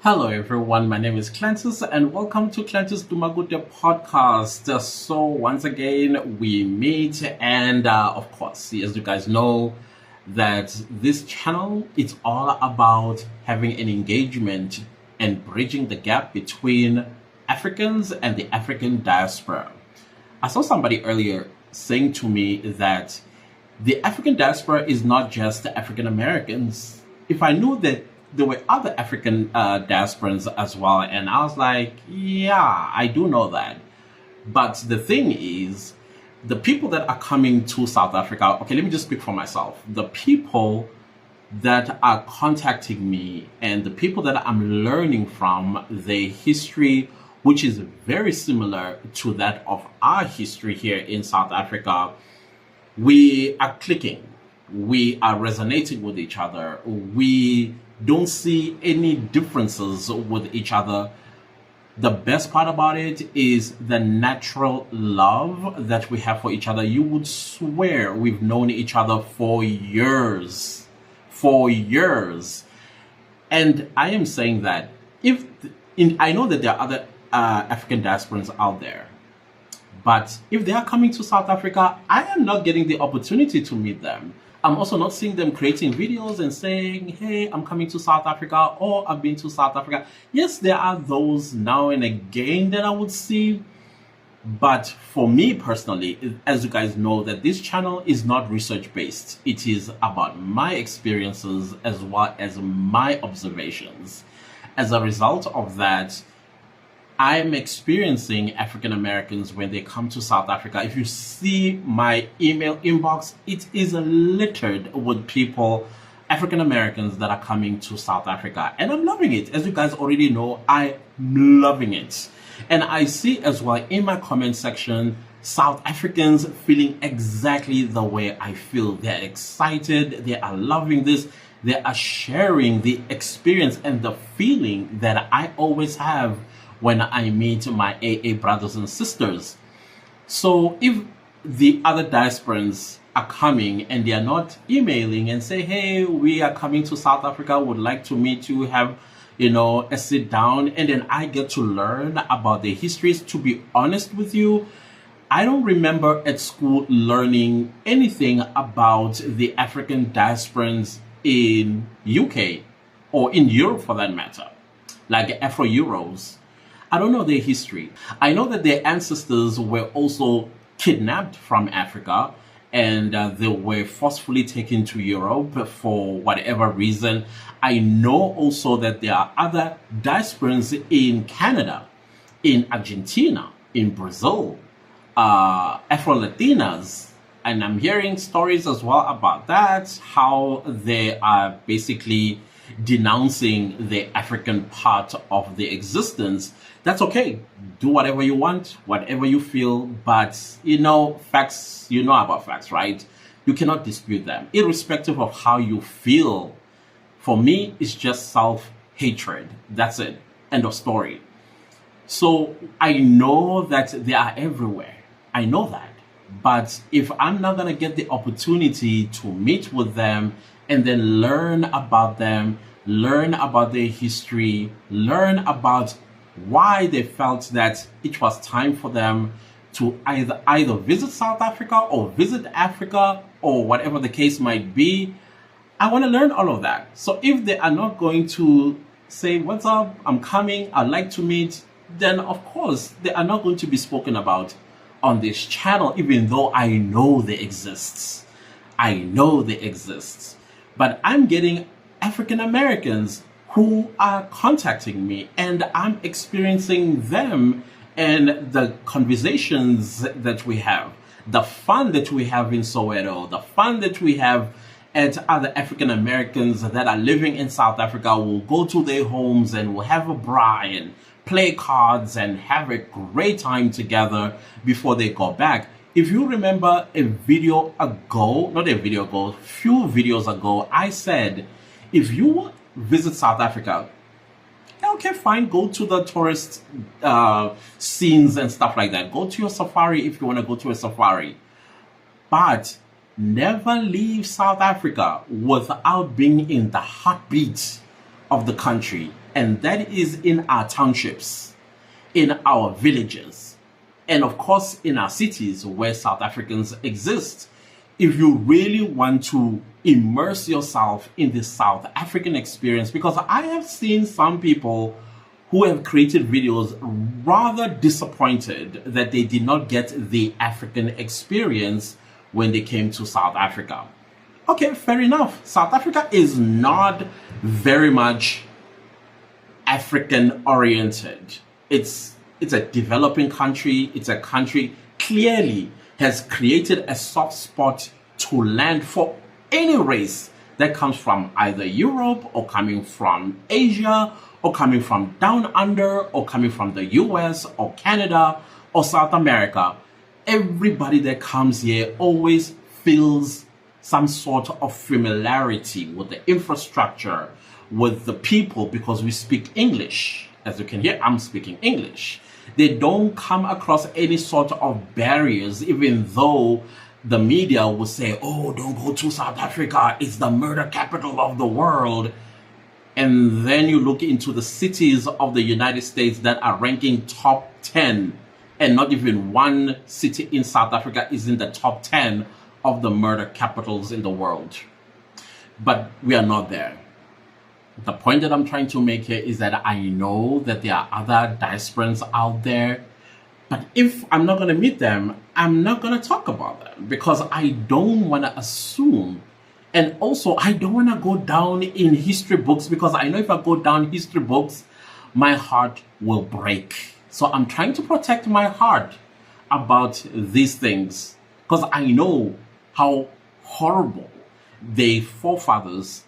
Hello everyone, my name is Clantis and welcome to Clantis Dumagute podcast. So once again we meet and of course, as you guys know, that this channel is all about having an engagement and bridging the gap between Africans and the African diaspora. I saw somebody earlier saying to me that the African diaspora is not just the African Americans. If I knew that there were other African diasporans as well, and I was like, yeah, I do know that. But the thing is, the people that are coming to South Africa, okay, let me just speak for myself. The people that are contacting me and the people that I'm learning from, their history, which is very similar to that of our history here in South Africa, we are clicking. We are resonating with each other. We don't see any differences with each other. The best part about it is the natural love that we have for each other. You would swear we've known each other for years. For years. And I am saying that I know that there are other African diasporans out there, but if they are coming to South Africa, I am not getting the opportunity to meet them. I'm also not seeing them creating videos and saying, hey, I'm coming to South Africa, or I've been to South Africa. Yes, there are those now and again that I would see. But for me personally, as you guys know, that this channel is not research-based. It is about my experiences as well as my observations. As a result of that, I'm experiencing African Americans when they come to South Africa. If you see my email inbox, it is littered with people, African Americans that are coming to South Africa. And I'm loving it. As you guys already know, I'm loving it. And I see as well in my comment section, South Africans feeling exactly the way I feel. They're excited. They are loving this. They are sharing the experience and the feeling that I always have when I meet my AA brothers and sisters. So if the other diasporans are coming and they are not emailing and say, hey, we are coming to South Africa, would like to meet you, have, a sit down, and then I get to learn about their histories. To be honest with you, I don't remember at school learning anything about the African diasporans in UK or in Europe for that matter, like Afro-Euros. I don't know their history. I know that their ancestors were also kidnapped from Africa and they were forcefully taken to Europe for whatever reason. I know also that there are other diasporans in Canada, in Argentina, in Brazil, Afro-Latinas. And I'm hearing stories as well about that, how they are basically denouncing the African part of the existence. That's okay. Do whatever you want, whatever you feel, but facts, about facts, right? You cannot dispute them, irrespective of how you feel. For me, it's just self-hatred. That's it. End of story. So I know that they are everywhere. I know that. But if I'm not going to get the opportunity to meet with them and then learn about them, learn about their history, learn about why they felt that it was time for them to either visit South Africa or visit Africa or whatever the case might be, I want to learn all of that. So if they are not going to say, what's up, I'm coming, I'd like to meet, then of course they are not going to be spoken about on this channel, even though I know they exist. I know they exist. But I'm getting African Americans who are contacting me and I'm experiencing them and the conversations that we have, the fun that we have in Soweto, the fun that we have at other African Americans that are living in South Africa. We'll go to their homes and we'll have a braai and play cards and have a great time together before they go back. If you remember a video ago, not a video ago, few videos ago, I said, if you visit South Africa, okay, fine, go to the tourist scenes and stuff like that. Go to your safari if you want to go to a safari. But never leave South Africa without being in the heartbeat of the country. and that is in our townships, in our villages, and of course in our cities where South Africans exist. If you really want to immerse yourself in the South African experience, because I have seen some people who have created videos rather disappointed that they did not get the African experience when they came to South Africa. Okay, fair enough. South Africa is not very much African oriented. It's a developing country. It's a country clearly has created a soft spot to land for any race that comes from either Europe or coming from Asia or coming from down under or coming from the US or Canada or South America. Everybody that comes here always feels some sort of familiarity with the infrastructure, with the people, because we speak English. As you can hear, I'm speaking English. They don't come across any sort of barriers, even though the media will say, oh, don't go to South Africa, it's the murder capital of the world. And then you look into the cities of the United States that are ranking top 10, and not even one city in South Africa is in the top 10 of the murder capitals in the world. But we are not there. The point that I'm trying to make here is that I know that there are other diasporans out there, but if I'm not going to meet them, I'm not going to talk about them, because I don't want to assume. And also, I don't want to go down in history books, because I know if I go down history books, my heart will break. So I'm trying to protect my heart about these things, because I know how horrible their forefathers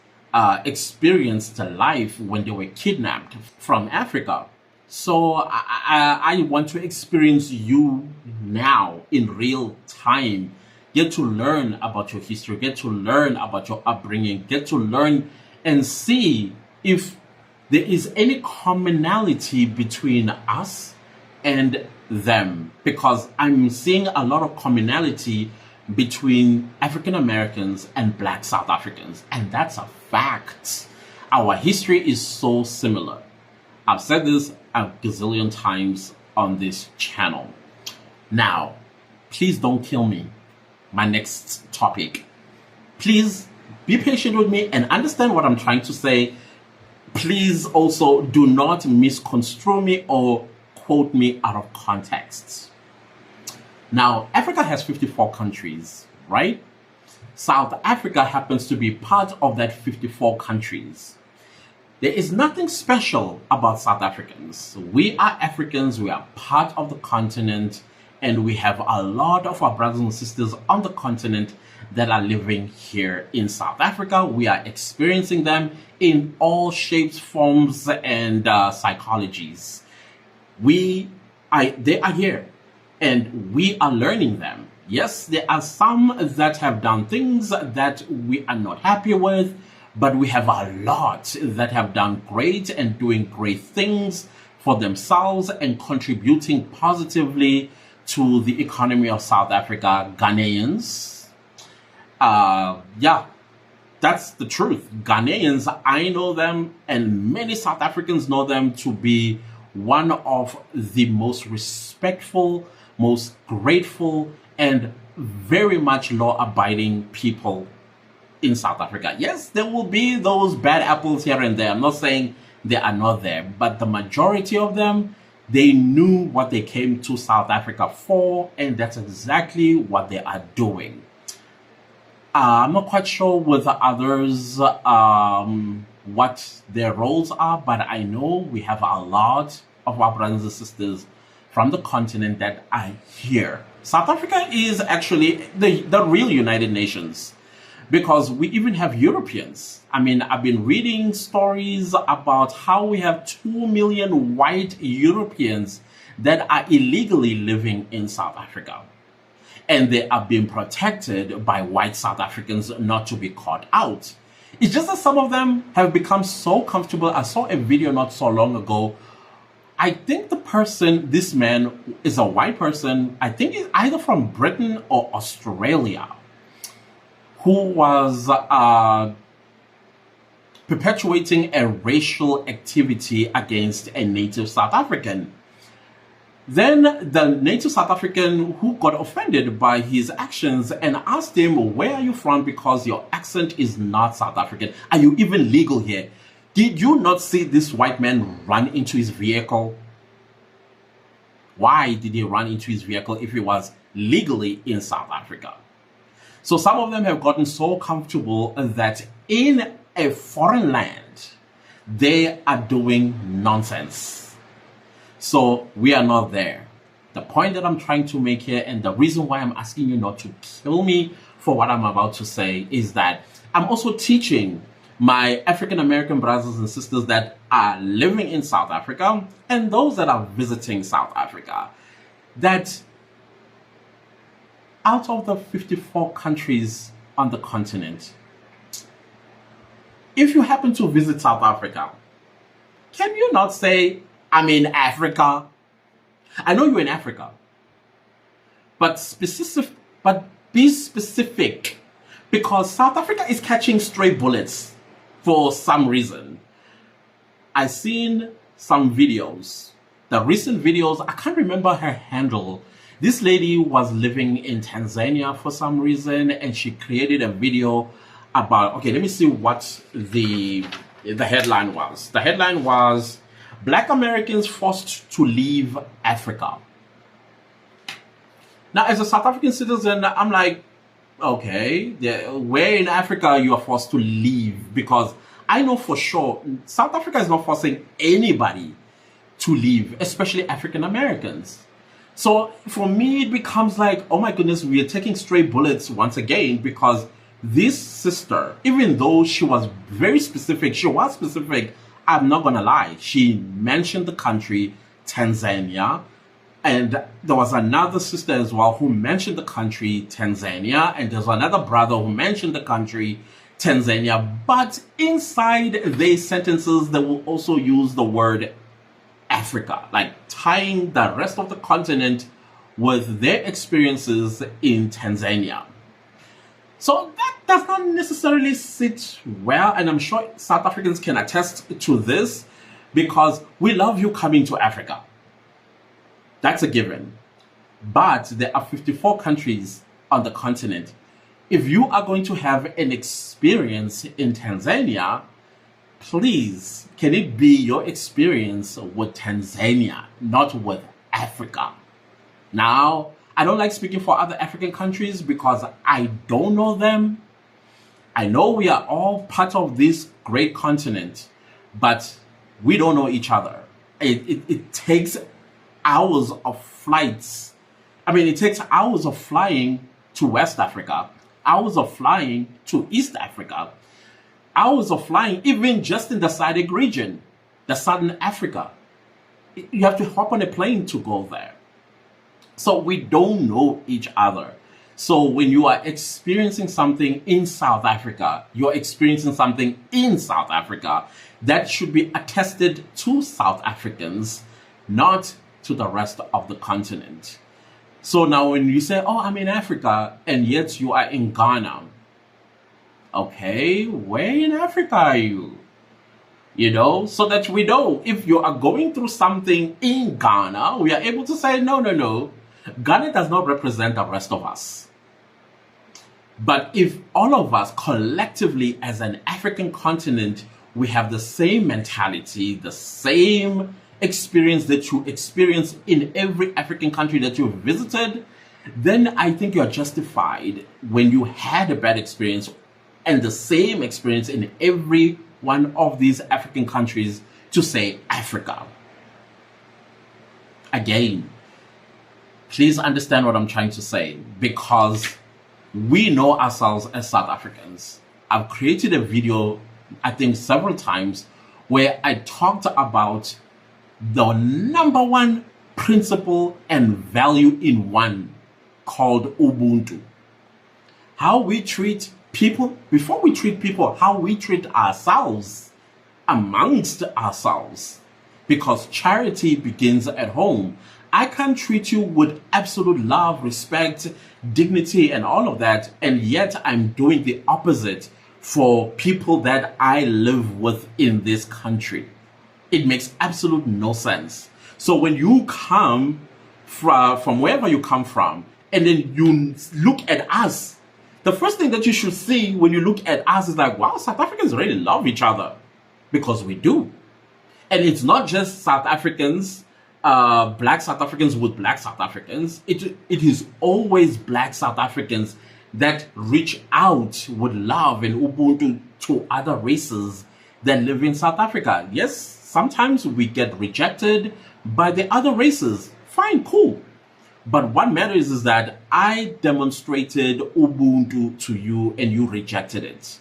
experienced life when they were kidnapped from Africa. So I want to experience you now in real time. Get to learn about your history, get to learn about your upbringing, get to learn and see if there is any commonality between us and them. Because I'm seeing a lot of commonality between African Americans and Black South Africans, and that's a fact. Our history is so similar. I've said this a gazillion times on this channel. Now, please don't kill me. My next topic. Please be patient with me and understand what I'm trying to say. Please also do not misconstrue me or quote me out of context. Now, Africa has 54 countries, right? South Africa happens to be part of that 54 countries. There is nothing special about South Africans. We are Africans, we are part of the continent, and we have a lot of our brothers and sisters on the continent that are living here in South Africa. We are experiencing them in all shapes, forms, and psychologies. They are here, and we are learning them. Yes, there are some that have done things that we are not happy with, but we have a lot that have done great and doing great things for themselves and contributing positively to the economy of South Africa. Ghanaians, yeah, that's the truth. Ghanaians, I know them, and many South Africans know them to be one of the most respectful, most grateful, and very much law-abiding people in South Africa. Yes, there will be those bad apples here and there. I'm not saying they are not there, but the majority of them, they knew what they came to South Africa for, and that's exactly what they are doing. I'm not quite sure with the others what their roles are, but I know we have a lot of our brothers and sisters from the continent that are here. South Africa is actually the real United Nations, because we even have Europeans. I mean, I've been reading stories about how we have 2 million white Europeans that are illegally living in South Africa. And they are being protected by white South Africans not to be caught out. It's just that some of them have become so comfortable. I saw a video not so long ago. I think the person, this man, is a white person. I think he's either from Britain or Australia, who was perpetuating a racial activity against a native South African. Then the native South African who got offended by his actions and asked him, where are you from? Because your accent is not South African. Are you even legal here? Did you not see this white man run into his vehicle? Why did he run into his vehicle if he was legally in South Africa? So some of them have gotten so comfortable that in a foreign land, they are doing nonsense. So we are not there. The point that I'm trying to make here, and the reason why I'm asking you not to kill me for what I'm about to say, is that I'm also teaching my African American brothers and sisters that are living in South Africa and those that are visiting South Africa that out of the 54 countries on the continent, if you happen to visit South Africa, can you not say, I'm in Africa? I know you're in Africa, but be specific, because South Africa is catching stray bullets for some reason. I've seen some videos, the recent videos, I can't remember her handle. This lady was living in Tanzania for some reason, and she created a video about, okay, let me see what the headline was. The headline was, Black Americans forced to leave Africa. Now, as a South African citizen, I'm like, okay, where in Africa you are forced to leave? Because I know for sure South Africa is not forcing anybody to leave, especially African Americans. So for me, it becomes like, oh my goodness, we are taking stray bullets once again, because this sister, even though she was very specific, I'm not gonna lie, she mentioned the country Tanzania, and there was another sister as well who mentioned the country Tanzania, and there's another brother who mentioned the country Tanzania, but inside their sentences they will also use the word Africa, like tying the rest of the continent with their experiences in Tanzania. So that does not necessarily sit well, and I'm sure South Africans can attest to this, because we love you coming to Africa. That's a given. But there are 54 countries on the continent. If you are going to have an experience in Tanzania, please, can it be your experience with Tanzania, not with Africa? Now, I don't like speaking for other African countries because I don't know them. I know we are all part of this great continent, but we don't know each other. It takes hours of flights. I mean, it takes hours of flying to West Africa, hours of flying to East Africa, hours of flying even just in the SADC region, the Southern Africa. You have to hop on a plane to go there. So we don't know each other. So when you are experiencing something in South Africa, you're experiencing something in South Africa that should be attested to South Africans, not to the rest of the continent. So now when you say, oh, I'm in Africa, and yet you are in Ghana. Okay, where in Africa are you? You know, so that we know if you are going through something in Ghana, we are able to say, no. Ghana does not represent the rest of us. But if all of us collectively as an African continent, we have the same mentality, the same experience that you experience in every African country that you've visited, then I think you're justified when you had a bad experience and the same experience in every one of these African countries to say Africa. Again, please understand what I'm trying to say, because we know ourselves as South Africans. I've created a video, I think several times, where I talked about the number one principle and value in one called Ubuntu. How we treat people, before we treat people, how we treat ourselves amongst ourselves. Because charity begins at home. I can treat you with absolute love, respect, dignity, and all of that, and yet I'm doing the opposite for people that I live with in this country. It makes absolute no sense. So when you come from wherever you come from, and then you look at us, the first thing that you should see when you look at us is like, wow, South Africans really love each other. Because we do. And it's not just South Africans, black South Africans with black South Africans. It is always black South Africans that reach out with love and Ubuntu to other races that live in South Africa. Yes, sometimes we get rejected by the other races. Fine, cool. But what matters is that I demonstrated Ubuntu to you and you rejected it.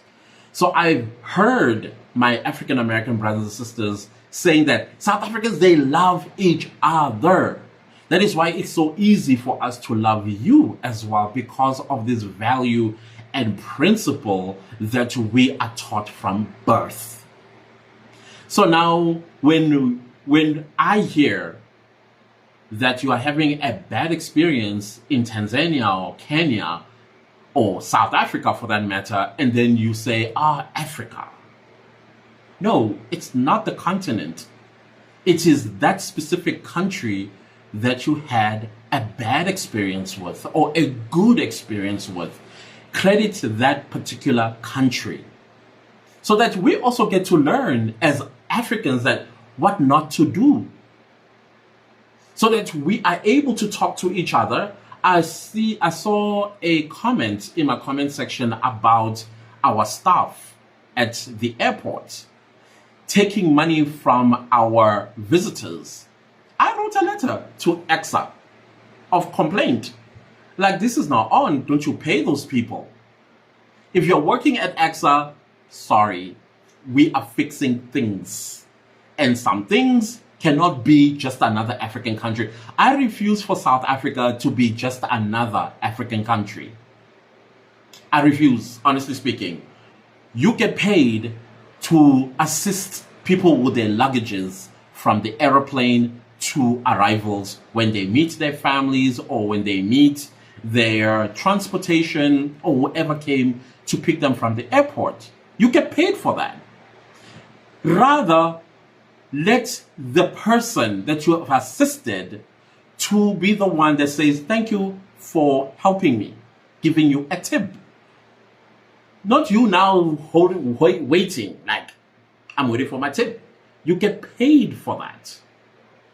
So I've heard my African American brothers and sisters saying that South Africans, they love each other. That is why it's so easy for us to love you as well, because of this value and principle that we are taught from birth. So now when I hear that you are having a bad experience in Tanzania or Kenya or South Africa for that matter, and then you say, Africa. No, it's not the continent. It is that specific country that you had a bad experience with or a good experience with. Credit that particular country. So that we also get to learn as Africans that what not to do. So that we are able to talk to each other. I saw a comment in my comment section about our staff at the airport taking money from our visitors. I wrote a letter to EXA of complaint. Like, this is not on. Don't you pay those people? If you're working at EXA, sorry, we are fixing things. And some things cannot be just another African country. I refuse for South Africa to be just another African country. I refuse, honestly speaking. You get paid to assist people with their luggages from the aeroplane to arrivals when they meet their families or when they meet their transportation or whoever came to pick them from the airport. You get paid for that. Rather, let the person that you have assisted to be the one that says, thank you for helping me, giving you a tip. Not you now waiting, like, I'm waiting for my tip. You get paid for that.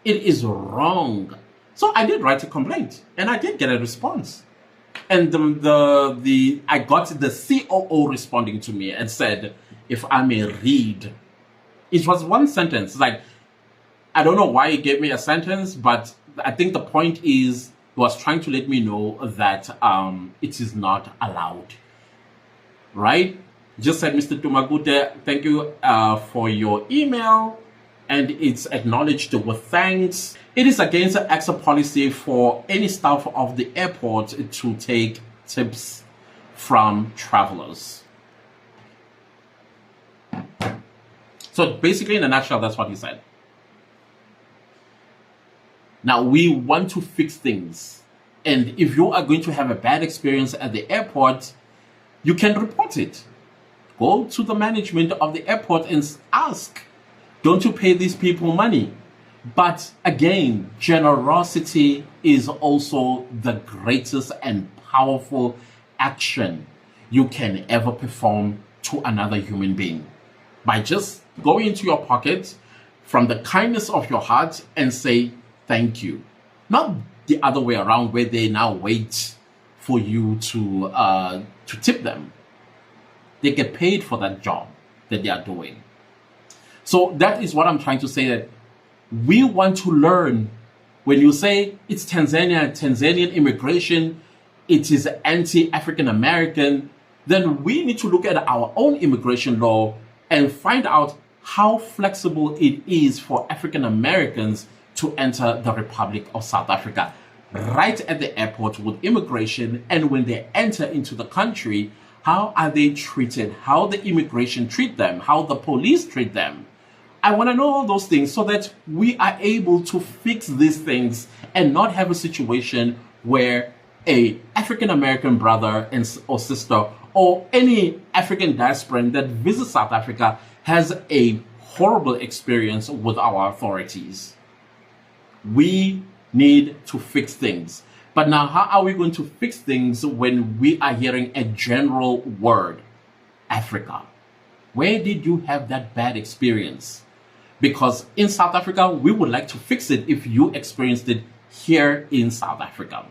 It is wrong. So I did write a complaint and I did get a response. And I got the COO responding to me and said, if I may read. It was one sentence. Like, I don't know why he gave me a sentence, but I think the point is he was trying to let me know that it is not allowed. Right? Just said, Mr. Tumagute, thank you for your email. And it's acknowledged with thanks. It is against the EXA policy for any staff of the airport to take tips from travelers. So basically, in a nutshell, that's what he said. Now, we want to fix things. And if you are going to have a bad experience at the airport, you can report it. Go to the management of the airport and ask, don't you pay these people money? But again, generosity is also the greatest and powerful action you can ever perform to another human being. By just going into your pocket from the kindness of your heart and say thank you. Not the other way around where they now wait for you to tip them. They get paid for that job that they are doing. So that is what I'm trying to say, that we want to learn. When you say it's Tanzanian immigration, it is anti-African American, then we need to look at our own immigration law and find out how flexible it is for African Americans to enter the Republic of South Africa right at the airport with immigration. And when they enter into the country, how are they treated? How the immigration treat them? How the police treat them? I want to know all those things so that we are able to fix these things and not have a situation where a African American brother or sister or any African diasporan that visits South Africa has a horrible experience with our authorities. We need to fix things. But now, how are we going to fix things when we are hearing a general word, Africa? Where did you have that bad experience? Because in South Africa, we would like to fix it if you experienced it here in South Africa.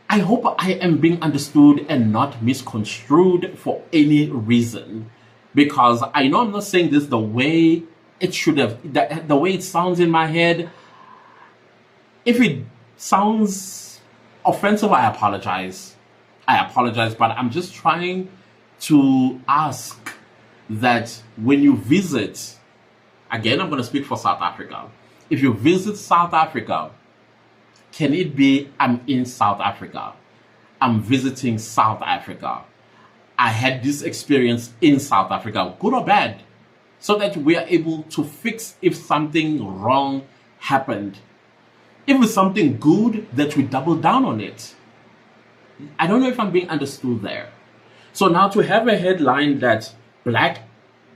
I hope I am being understood and not misconstrued for any reason, because I know I'm not saying this the way it should have, the way it sounds in my head. If it sounds offensive, I apologize. But I'm just trying to ask that when you visit, again, I'm going to speak for South Africa. If you visit South Africa, can it be I'm in South Africa? I'm visiting South Africa. I had this experience in South Africa, good or bad, so that we are able to fix if something wrong happened. If it's something good, that we double down on it. I don't know if I'm being understood there. So now to have a headline that Black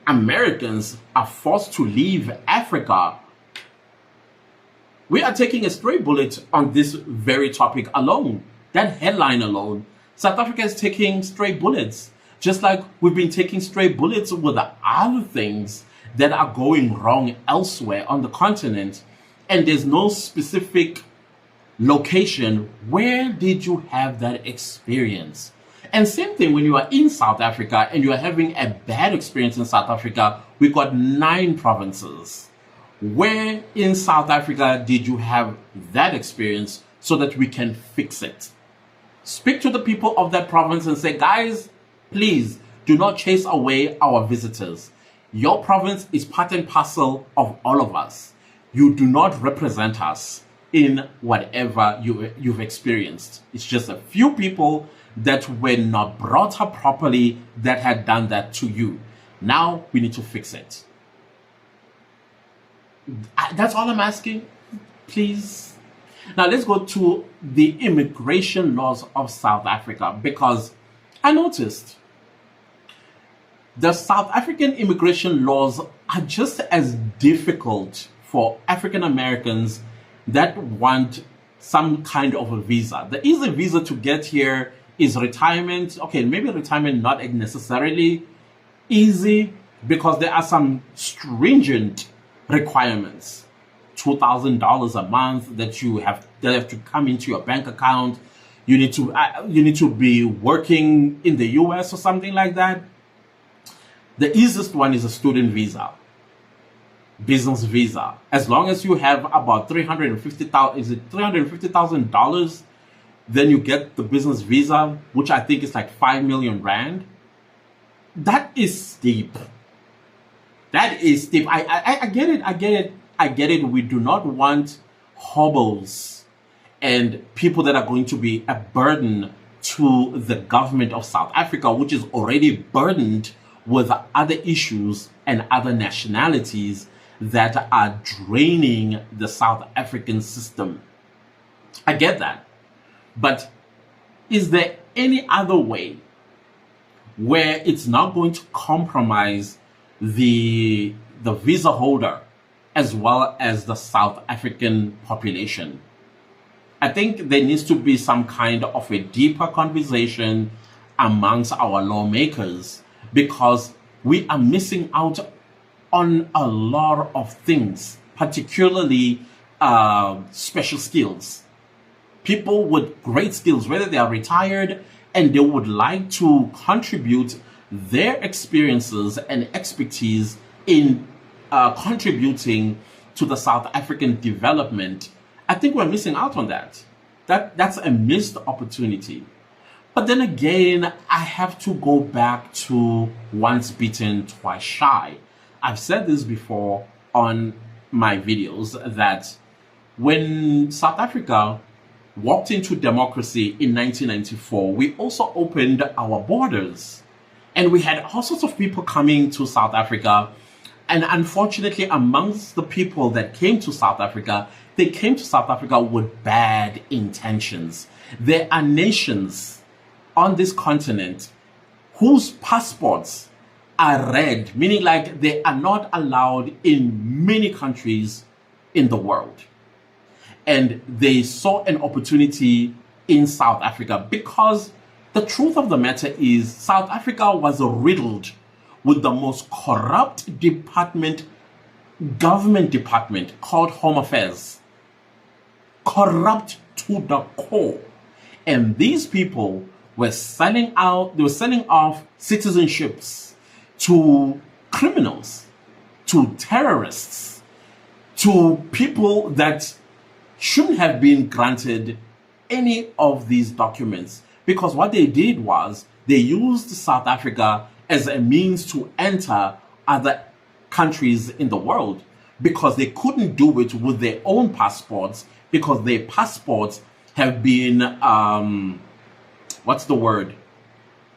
Americans are forced to leave Africa, we are taking a stray bullet on this very topic alone. That headline alone, South Africa is taking stray bullets, just like we've been taking stray bullets with the other things that are going wrong elsewhere on the continent. And there's no specific location. Where did you have that experience? And same thing when you are in South Africa and you are having a bad experience in South Africa. We got 9 provinces. Where in South Africa did you have that experience so that we can fix it? Speak to the people of that province and say, guys, please do not chase away our visitors. Your province is part and parcel of all of us. You do not represent us in whatever you've experienced. It's just a few people that were not brought up properly that had done that to you. Now we need to fix it. That's all I'm asking, please. Now let's go to the immigration laws of South Africa, because I noticed the South African immigration laws are just as difficult for African Americans that want some kind of a visa. The easy visa to get here is retirement. Okay, maybe retirement not necessarily easy, because there are some stringent requirements. $2,000 a month that have to come into your bank account. You need to be working in the US or something like that. The easiest one is a student visa, business visa. As long as you have about $350,000, then you get the business visa, which I think is like 5 million rand. That is steep. That is steep. I get it. I get it. We do not want hobos and people that are going to be a burden to the government of South Africa, which is already burdened with other issues and other nationalities that are draining the South African system. I get that. But is there any other way where it's not going to compromise the visa holder as well as the South African population? I think there needs to be some kind of a deeper conversation amongst our lawmakers, because we are missing out on a lot of things, particularly special skills. People with great skills, whether they are retired and they would like to contribute their experiences and expertise in contributing to the South African development. I think we're missing out on that. That's a missed opportunity. But then again, I have to go back to once bitten, twice shy. I've said this before on my videos that when South Africa walked into democracy in 1994, we also opened our borders. And we had all sorts of people coming to South Africa. And unfortunately, amongst the people that came to South Africa, they came to South Africa with bad intentions. There are nations on this continent whose passports are red, meaning like they are not allowed in many countries in the world. And they saw an opportunity in South Africa because the truth of the matter is South Africa was riddled with the most corrupt government department called Home Affairs. Corrupt to the core. And these people were selling off citizenships to criminals, to terrorists, to people that shouldn't have been granted any of these documents. Because what they did was they used South Africa as a means to enter other countries in the world, because they couldn't do it with their own passports, because their passports have been,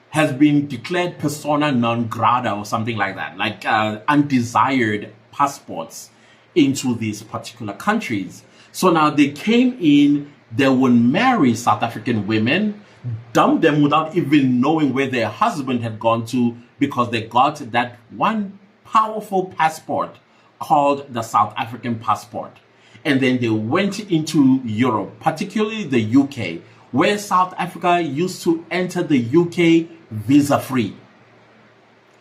has been declared persona non grata or something like that, like undesired passports into these particular countries. So now they came in, they would marry South African women, dump them without even knowing where their husband had gone to, because they got that one powerful passport called the South African passport. And then they went into Europe, particularly the UK, where South Africa used to enter the UK visa-free.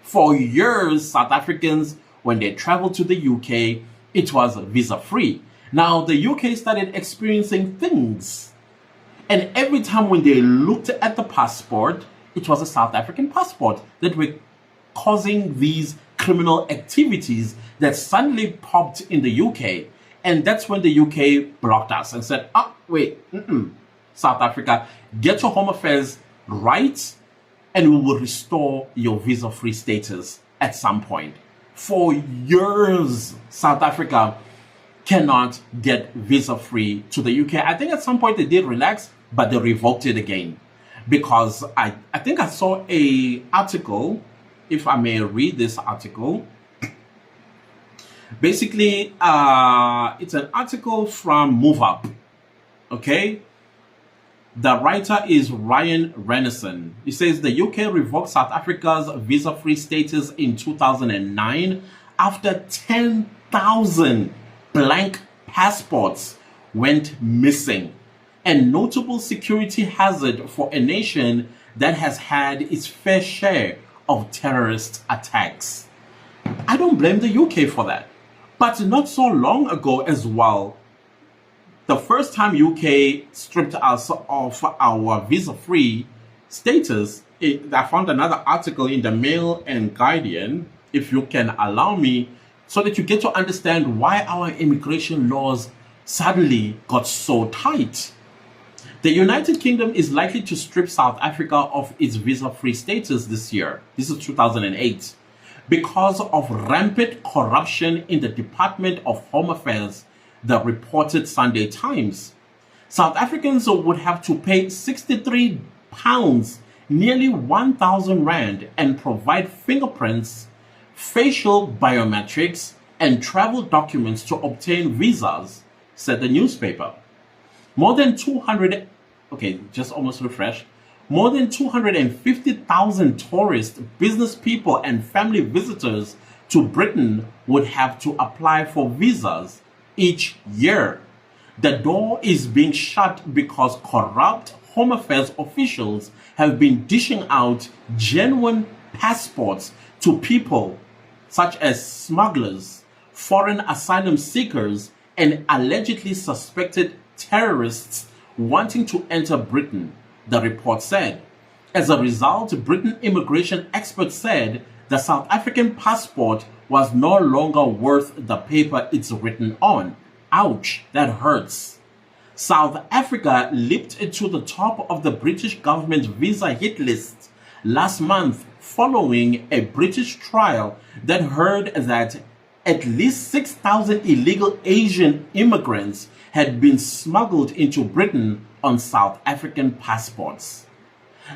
For years, South Africans, when they traveled to the UK, it was visa-free. Now, the UK started experiencing things. And every time when they looked at the passport, it was a South African passport that were causing these criminal activities that suddenly popped in the UK. And that's when the UK blocked us and said, South Africa, get your Home Affairs right, and we will restore your visa-free status at some point. For years, South Africa cannot get visa-free to the UK. I think at some point they did relax, but they revoked it again. Because I think I saw an article, if I may read this article. Basically, it's an article from MoveUp, okay? The writer is Ryan Renison. He says the UK revoked South Africa's visa-free status in 2009 after 10,000 blank passports went missing. A notable security hazard for a nation that has had its fair share of terrorist attacks. I don't blame the UK for that. But not so long ago as well, the first time UK stripped us of our visa-free status, I found another article in the Mail and Guardian, if you can allow me, so that you get to understand why our immigration laws suddenly got so tight. The United Kingdom is likely to strip South Africa of its visa-free status this year. This is 2008. Because of rampant corruption in the Department of Home Affairs, the reported Sunday Times. South Africans would have to pay £63, nearly 1,000 rand, and provide fingerprints, facial biometrics, and travel documents to obtain visas, said the newspaper. More than 250,000 tourists, business people, and family visitors to Britain would have to apply for visas each year. The door is being shut because corrupt Home Affairs officials have been dishing out genuine passports to people such as smugglers, foreign asylum seekers, and allegedly suspected terrorists wanting to enter Britain, the report said. As a result, Britain immigration experts said the South African passport was no longer worth the paper it's written on. Ouch, that hurts. South Africa leaped to the top of the British government's visa hit list last month following a British trial that heard that at least 6,000 illegal Asian immigrants had been smuggled into Britain on South African passports.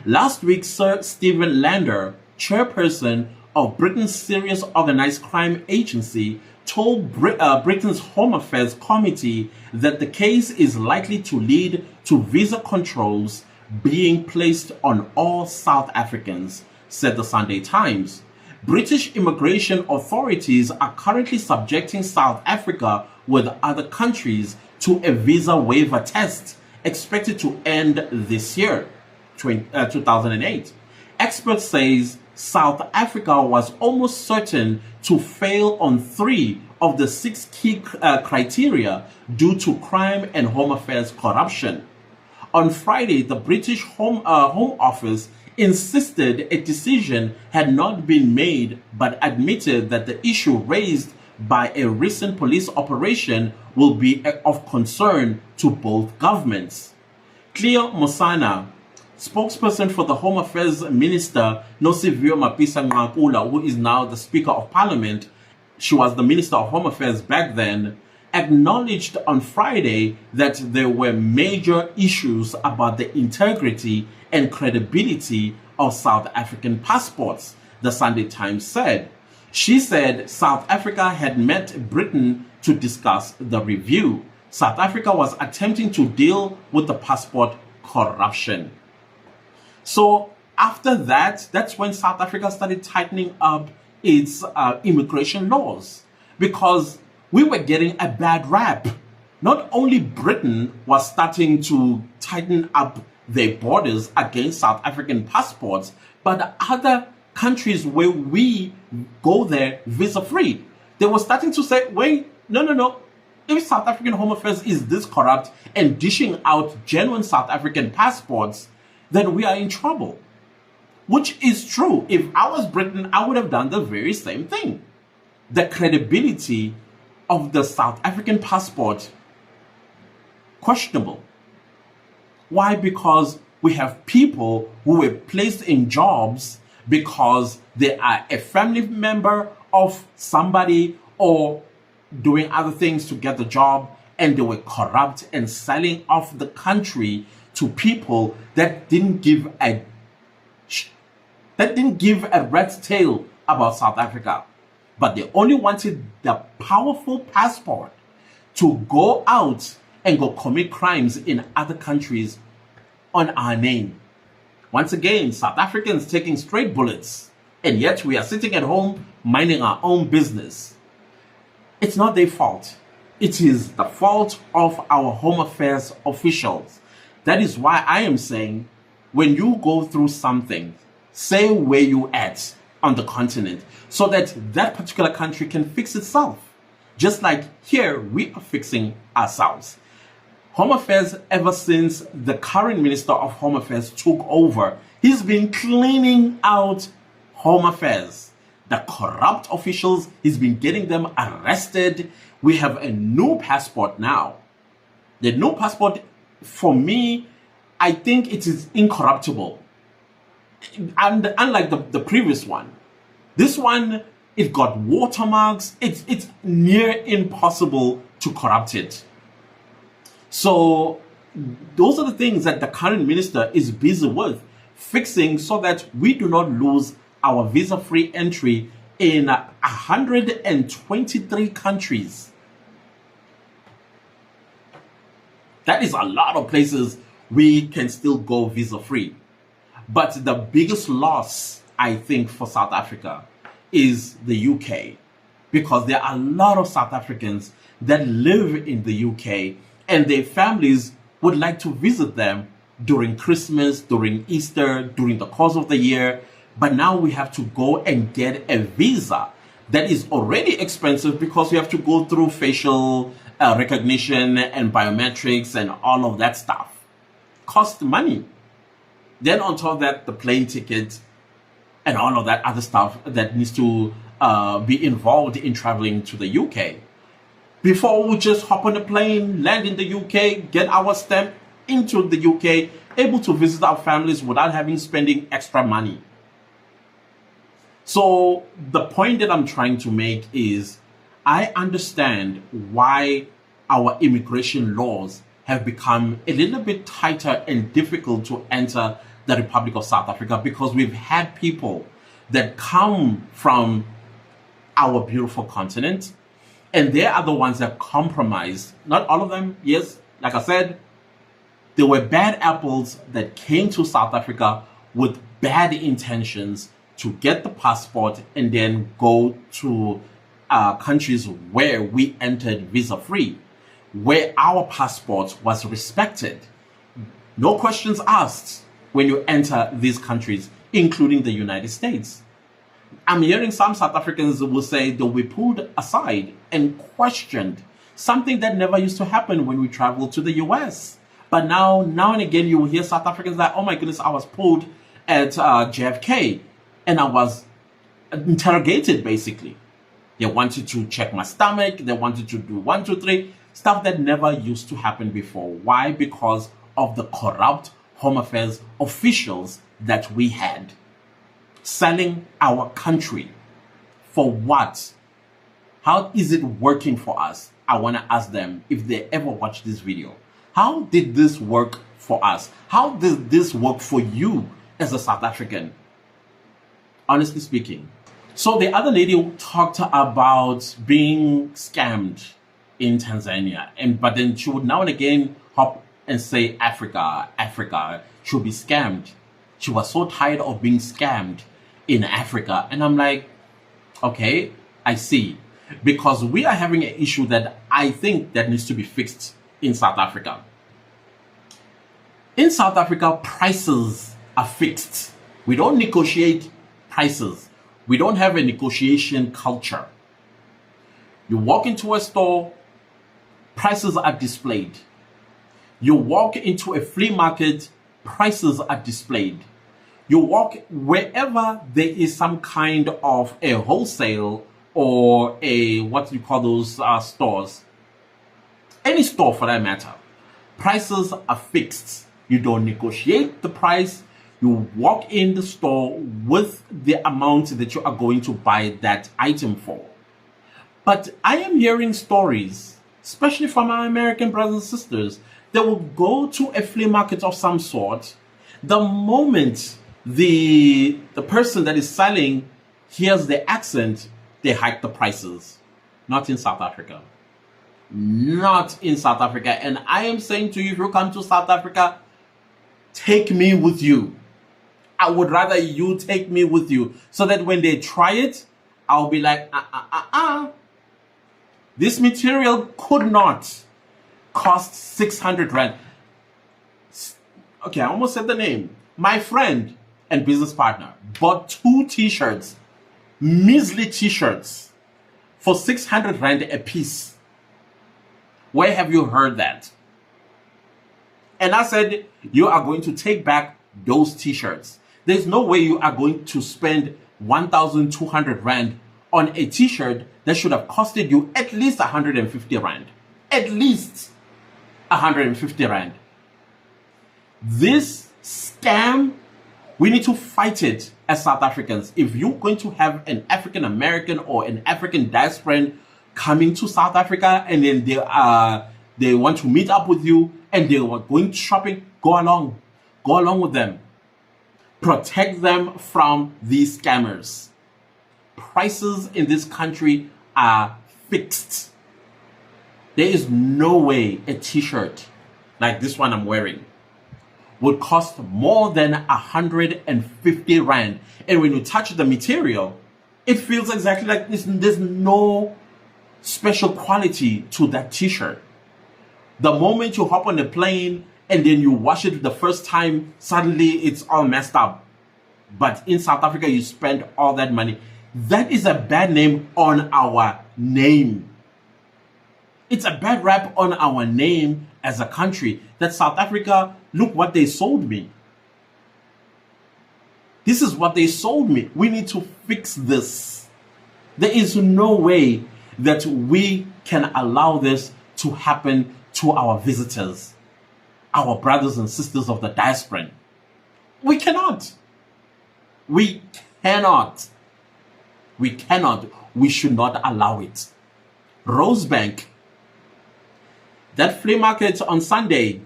Last week, Sir Stephen Lander, chairperson of Britain's Serious Organised Crime Agency, told Britain's Home Affairs Committee that the case is likely to lead to visa controls being placed on all South Africans, said the Sunday Times. British immigration authorities are currently subjecting South Africa with other countries to a visa waiver test expected to end this year, 2008. Experts say South Africa was almost certain to fail on 3 of the 6 key criteria due to crime and Home Affairs corruption. On Friday, the British Home Office insisted a decision had not been made, but admitted that the issue raised by a recent police operation will be of concern to both governments. Cleo Mosana, spokesperson for the Home Affairs Minister Nosiviwe Mapisa-Nqakula, who is now the Speaker of Parliament, she was the Minister of Home Affairs back then, acknowledged on Friday that there were major issues about the integrity and credibility of South African passports, the Sunday Times said. She said South Africa had met Britain to discuss the review. South Africa was attempting to deal with the passport corruption. So after that, that's when South Africa started tightening up its immigration laws, because we were getting a bad rap. Not only Britain was starting to tighten up their borders against South African passports, but other countries where we go there visa-free, they were starting to say, wait, no. If South African Home Affairs is this corrupt and dishing out genuine South African passports, then we are in trouble. Which is true. If I was Britain, I would have done the very same thing. The credibility of the South African passport, questionable. Why? Because we have people who were placed in jobs because they are a family member of somebody or doing other things to get the job, and they were corrupt and selling off the country to people that didn't give a rat's tail about South Africa. But they only wanted the powerful passport to go out and go commit crimes in other countries on our name. Once again, South Africans taking straight bullets, and yet we are sitting at home minding our own business. It's not their fault. It is the fault of our Home Affairs officials. That is why I am saying, when you go through something, say where you at on the continent, so that that particular country can fix itself. Just like here, we are fixing ourselves. Home Affairs, ever since the current Minister of Home Affairs took over, he's been cleaning out Home Affairs. The corrupt officials, he's been getting them arrested. We have a new passport now. The new passport, for me, I think it is incorruptible. And unlike the previous one, this one, it got watermarks. It's near impossible to corrupt it. So those are the things that the current minister is busy with fixing, so that we do not lose our visa-free entry in 123 countries. That is a lot of places we can still go visa-free. But the biggest loss, I think, for South Africa is the UK, because there are a lot of South Africans that live in the UK, and their families would like to visit them during Christmas, during Easter, during the course of the year. But now we have to go and get a visa that is already expensive, because we have to go through facial recognition and biometrics and all of that stuff. Cost money. Then on top of that, the plane ticket and all of that other stuff that needs to be involved in traveling to the UK. Before we just hop on a plane, land in the UK, get our stamp into the UK, able to visit our families without spending extra money. So the point that I'm trying to make is, I understand why our immigration laws have become a little bit tighter and difficult to enter the Republic of South Africa, because we've had people that come from our beautiful continent, and they are the ones that compromised. Not all of them, yes, like I said, there were bad apples that came to South Africa with bad intentions to get the passport and then go to countries where we entered visa-free, where our passport was respected. No questions asked when you enter these countries, including the United States. I'm hearing some South Africans will say they'll be pulled aside and questioned, something that never used to happen when we traveled to the US. But now and again, you will hear South Africans like, oh my goodness, I was pulled at JFK and I was interrogated, basically. They wanted to check my stomach. They wanted to do 1, 2, 3, stuff that never used to happen before. Why? Because of the corrupt Home Affairs officials that we had. Selling our country. For what? How is it working for us? I want to ask them if they ever watch this video. How did this work for us? How did this work for you as a South African? Honestly speaking. So the other lady talked about being scammed in Tanzania. But then she would now and again hop and say Africa should be scammed. She was so tired of being scammed in Africa. And I'm like, okay, I see. Because we are having an issue that I think that needs to be fixed in South Africa. In South Africa, prices are fixed. We don't negotiate prices. We don't have a negotiation culture. You walk into a store, prices are displayed. You walk into a flea market, prices are displayed. You walk wherever there is some kind of a wholesale or a, what you call those stores. Any store for that matter. Prices are fixed. You don't negotiate the price. You walk in the store with the amount that you are going to buy that item for. But I am hearing stories, especially from our American brothers and sisters, that will go to a flea market of some sort. The moment the person that is selling hears the accent, they hike the prices. Not in South Africa. Not in South Africa. And I am saying to you, if you come to South Africa, take me with you. I would rather you take me with you so that when they try it, I'll be like, this material could not cost 600 rand. Okay, I almost said the name. My friend and business partner bought 2 t-shirts, measly t-shirts, for 600 rand a piece. Where have you heard that? And I said, you are going to take back those t-shirts. There's no way you are going to spend 1,200 rand on a t-shirt that should have costed you at least 150 rand. At least 150 rand. This scam, we need to fight it as South Africans. If you're going to have an African American or an African diaspora coming to South Africa and then they want to meet up with you and they are going shopping, go along. Go along with them. Protect them from these scammers. Prices in this country are fixed. There is no way a t-shirt like this one I'm wearing would cost more than 150 rand. And when you touch the material, it feels exactly like this. There's no special quality to that t-shirt. The moment you hop on the plane and then you wash it the first time, suddenly it's all messed up. But in South Africa, you spend all that money. That is a bad name on our name. It's a bad rap on our name as a country. That South Africa, look what they sold me. This is what they sold me. We need to fix this. There is no way that we can allow this to happen to our visitors, our brothers and sisters of the diaspora. We cannot. We cannot. We cannot. We should not allow it. Rosebank, that flea market on Sunday,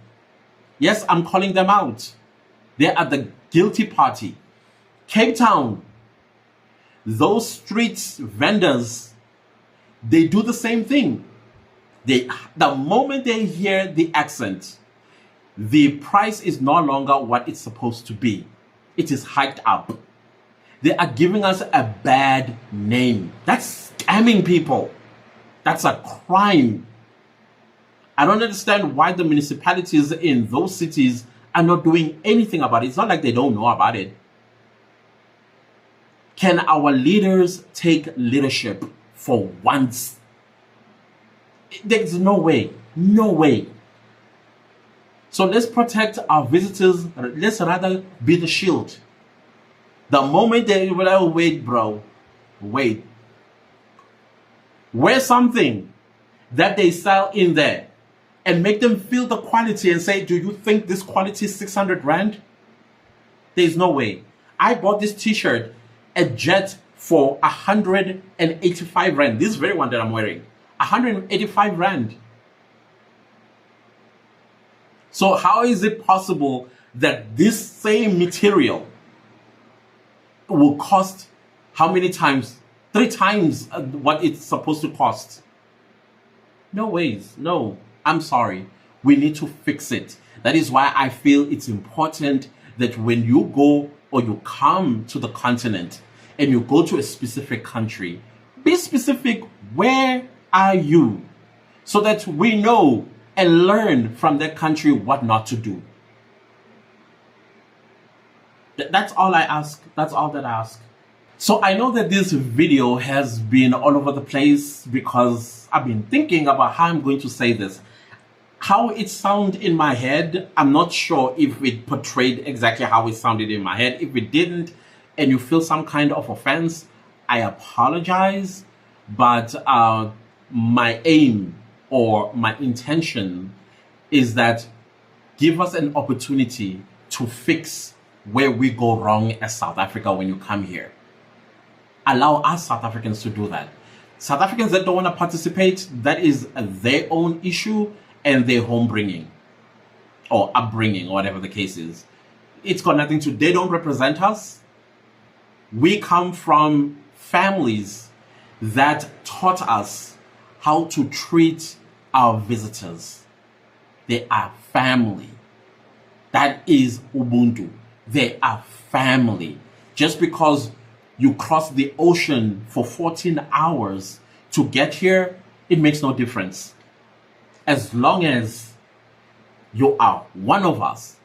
yes, I'm calling them out. They are the guilty party. Cape Town, those street vendors, they do the same thing. The moment they hear the accent, the price is no longer what it's supposed to be. It is hiked up. They are giving us a bad name. That's scamming people. That's a crime. I don't understand why the municipalities in those cities are not doing anything about it. It's not like they don't know about it. Can our leaders take leadership for once? There's no way. No way. So let's protect our visitors. Let's rather be the shield. The moment they will, oh, wait, bro, wait. Wear something that they sell in there and make them feel the quality and say, do you think this quality is 600 Rand? There's no way. I bought this t-shirt at Jet for 185 Rand. This very one that I'm wearing, 185 Rand. So how is it possible that this same material will cost how many times? 3 times what it's supposed to cost. No ways. No, I'm sorry. We need to fix it. That is why I feel it's important that when you go or you come to the continent and you go to a specific country, be specific. Where are you? So that we know and learn from that country what not to do. That's all I ask. That's all that I ask. So I know that this video has been all over the place because I've been thinking about how I'm going to say this. How it sounded in my head, I'm not sure if it portrayed exactly how it sounded in my head. If it didn't, and you feel some kind of offense, I apologize. But my aim or my intention is that give us an opportunity to fix where we go wrong as South Africa when you come here. Allow us South Africans to do that. South Africans that don't want to participate, that is their own issue and their home bringing or upbringing or whatever the case is. It's got nothing to, they don't represent us. We come from families that taught us how to treat our visitors. They are family. That is Ubuntu. They are family. Just because you cross the ocean for 14 hours to get here, it makes no difference. As long as you are one of us,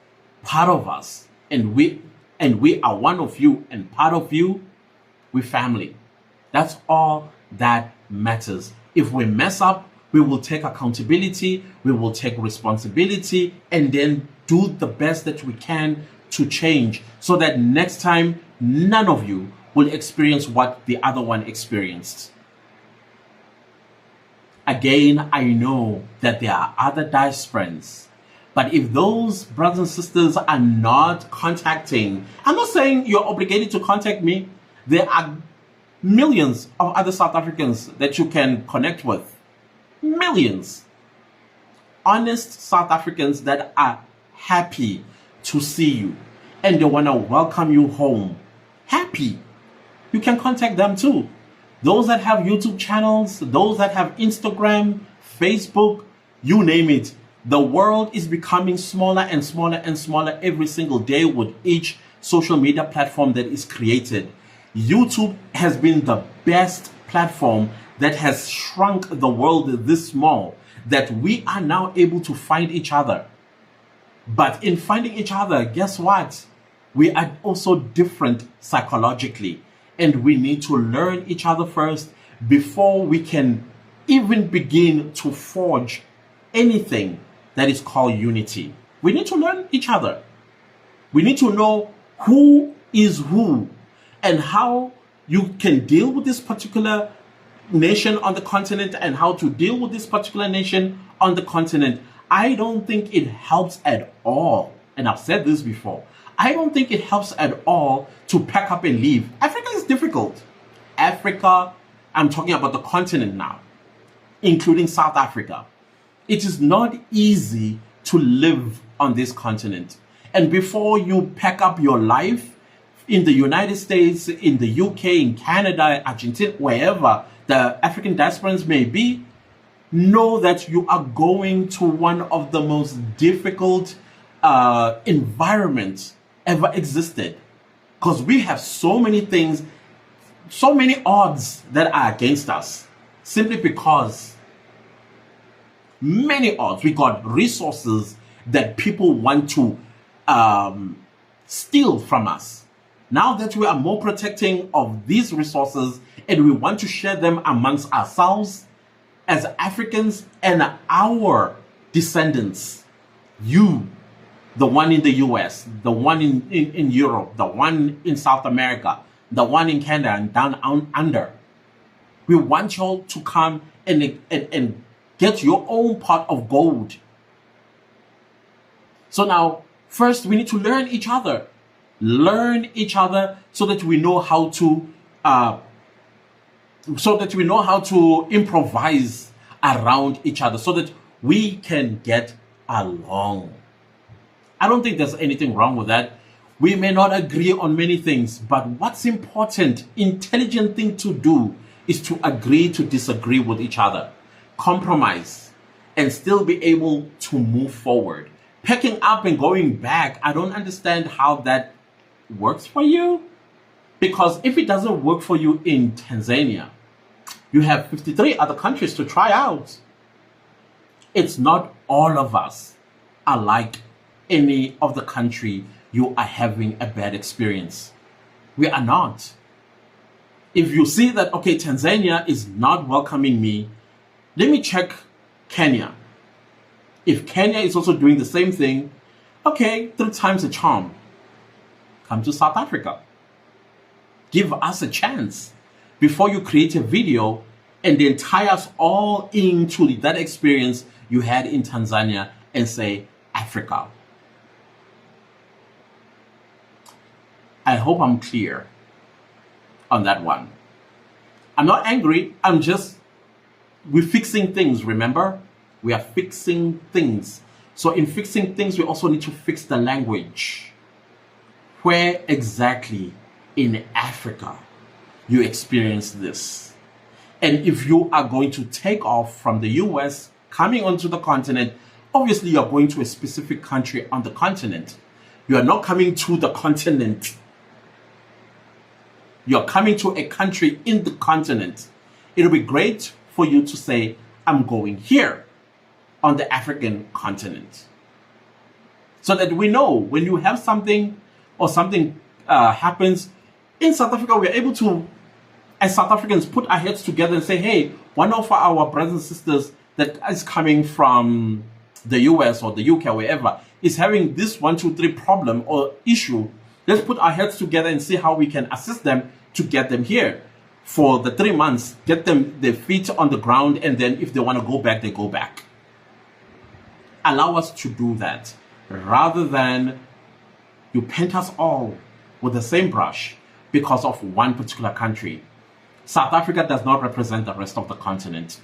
part of us, and we are one of you and part of you, we're family. That's all that matters. If we mess up, we will take accountability, we will take responsibility, and then do the best that we can to change so that next time none of you will experience what the other one experienced. Again, I know that there are other diasporans, but if those brothers and sisters are not contacting, I'm not saying you're obligated to contact me. There are millions of other South Africans that you can connect with. Millions. Honest South Africans that are happy to see you and they want to welcome you home. Happy. You can contact them too. Those that have YouTube channels, those that have Instagram, Facebook, you name it. The world is becoming smaller and smaller and smaller every single day with each social media platform that is created. YouTube has been the best platform that has shrunk the world this small, that we are now able to find each other. But in finding each other, guess what? We are also different psychologically, and we need to learn each other first before we can even begin to forge anything that is called unity. We need to learn each other. We need to know who is who and how you can deal with this particular nation on the continent and how to deal with this particular nation on the continent. I don't think it helps at all, and I've said this before, I don't think it helps at all to pack up and leave. Africa is difficult. Africa, I'm talking about the continent now, including South Africa. It is not easy to live on this continent. And before you pack up your life in the United States, in the UK, in Canada, Argentina, wherever the African diasporans may be, know that you are going to one of the most difficult environments ever existed. Because we have so many things, so many odds that are against us, simply because many odds. We got resources that people want to steal from us. Now that we are more protecting of these resources and we want to share them amongst ourselves as Africans and our descendants, you, the one in the US, the one in Europe, the one in South America, the one in Canada and down under. We want y'all to come and get your own pot of gold. So now, first we need to learn each other. Learn each other so that we know how to improvise around each other, so that we can get along. I don't think there's anything wrong with that. We may not agree on many things, but what's important, intelligent thing to do is to agree to disagree with each other, compromise, and still be able to move forward. Picking up and going back, I don't understand how that works for you. Because if it doesn't work for you in Tanzania, you have 53 other countries to try out. It's not all of us are like any of the country you are having a bad experience. We are not. If you see that, okay, Tanzania is not welcoming me, let me check Kenya. If Kenya is also doing the same thing, okay, 3 times a charm. Come to South Africa. Give us a chance before you create a video and then tie us all into that experience you had in Tanzania and say, Africa. I hope I'm clear on that one. I'm not angry. We're fixing things, remember? We are fixing things. So in fixing things, we also need to fix the language. Where exactly in Africa you experience this? And if you are going to take off from the US, coming onto the continent, obviously you're going to a specific country on the continent. You are not coming to the continent. You're coming to a country in the continent. It'll be great for you to say, I'm going here on the African continent. So that we know when you have something or something happens in South Africa, we're able to, as South Africans, put our heads together and say, hey, one of our brothers and sisters that is coming from the US or the UK or wherever is having this 1, 2, 3 problem or issue. Let's put our heads together and see how we can assist them to get them here for the 3 months, get them their feet on the ground, and then if they want to go back, they go back. Allow us to do that rather than you paint us all with the same brush because of one particular country. South Africa does not represent the rest of the continent.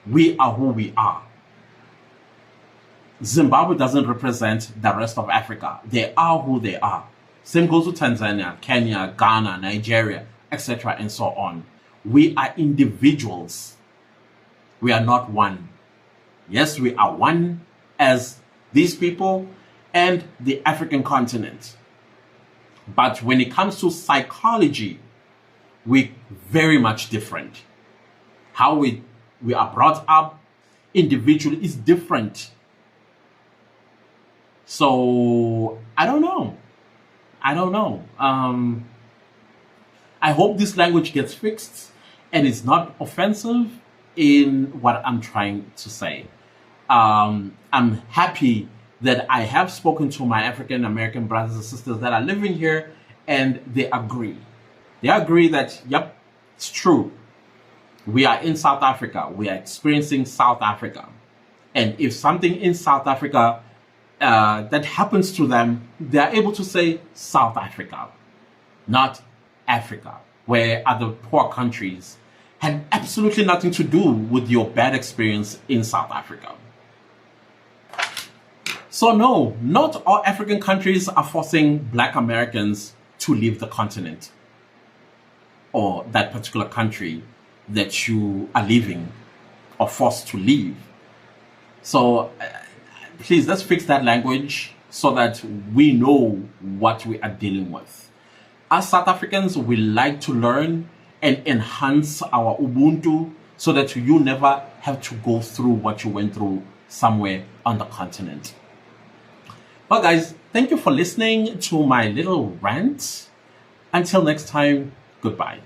We are who we are. Zimbabwe doesn't represent the rest of Africa. They are who they are. Same goes to Tanzania, Kenya, Ghana, Nigeria, etc. and so on. We are individuals. We are not one. Yes, we are one as these people and the African continent. But when it comes to psychology, we're very much different. How we are brought up individually is different. So, I don't know. I hope this language gets fixed and it's not offensive in what I'm trying to say. I'm happy that I have spoken to my African American brothers and sisters that are living here and they agree. They agree that, yep, it's true. We are in South Africa. We are experiencing South Africa. And if something in South Africa that happens to them, they are able to say South Africa, not Africa, where other poor countries had absolutely nothing to do with your bad experience in South Africa. So no, not all African countries are forcing Black Americans to leave the continent or that particular country that you are leaving or forced to leave. So please, let's fix that language so that we know what we are dealing with. As South Africans, we like to learn and enhance our Ubuntu so that you never have to go through what you went through somewhere on the continent. Well, guys, thank you for listening to my little rant. Until next time, goodbye.